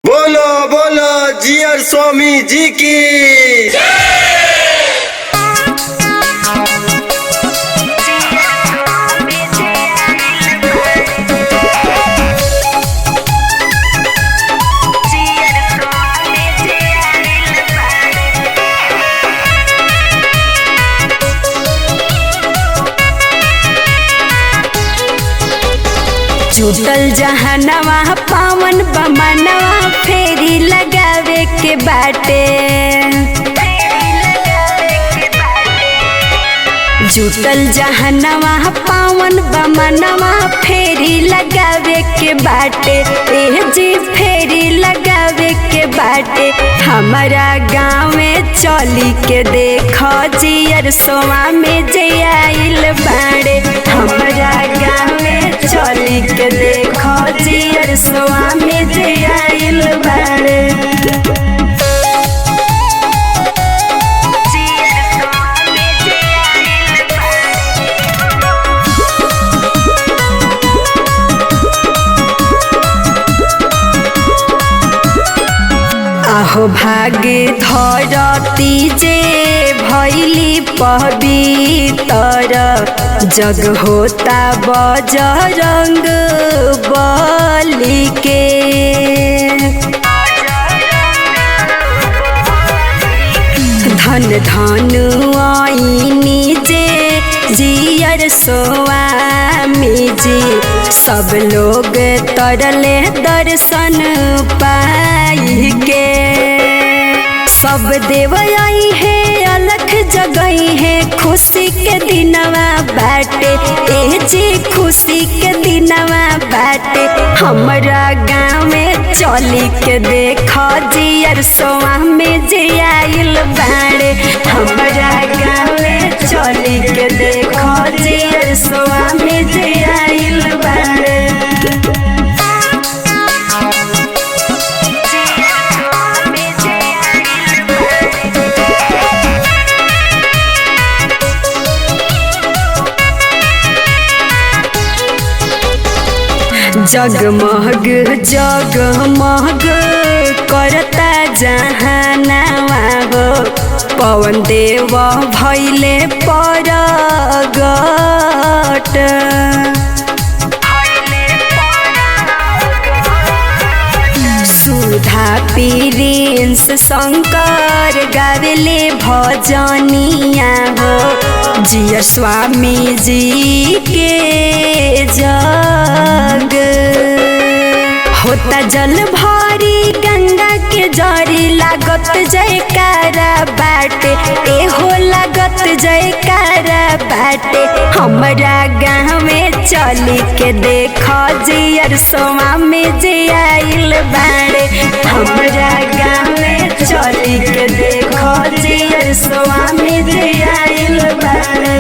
बोलो बोलो जियर स्वामी जी की। जुटल जहनवा पावन बमनवा फेरी लगावे के बाटे। जुटल जहनवा पावन बमनवा फेरी लगावे के बाटे। एह जी फेरी लगावे के बाटे। हमारा गाँव में चली के देखो जियर सोमा में जयाइल बाड़े। हमारा गाँव में चली के देखो जियर सोमा में जयाइल बाड़े। आहो भागे धरती जे भैली पवित्र जग होता बजरंग बली के। धन धन आईनी जे जियर स्वामी जी सब लोग तरले दर्शन पाई के। सब देव आई है अलख जगई है खुशी के दिनवा बाटे। ए जी खुशी के दिनवा बाटे। हमरा गाँव में चली के देखो जियर सोमा में जयाइल बाड़े। हमरा गाँव में चली के देखो जियर सोमा में जयाइल बाड़े। जगमग जगमग करता जहानवा हो पवन देव भैले परगट। सुधा प्रिंस शंकर गावेले भजनिया हो जियर स्वामी जी के जग। होता जल भारी गंगा के जरी लागत जयकारा बाटे। एहो लागत जयकारा बाटे। हमरा गाँव में चली के देखो जियर सोमा में जयाइल बाड़े। हमरा गाँव में चली के देखो जियर सोमा में जयाइल बाड़े।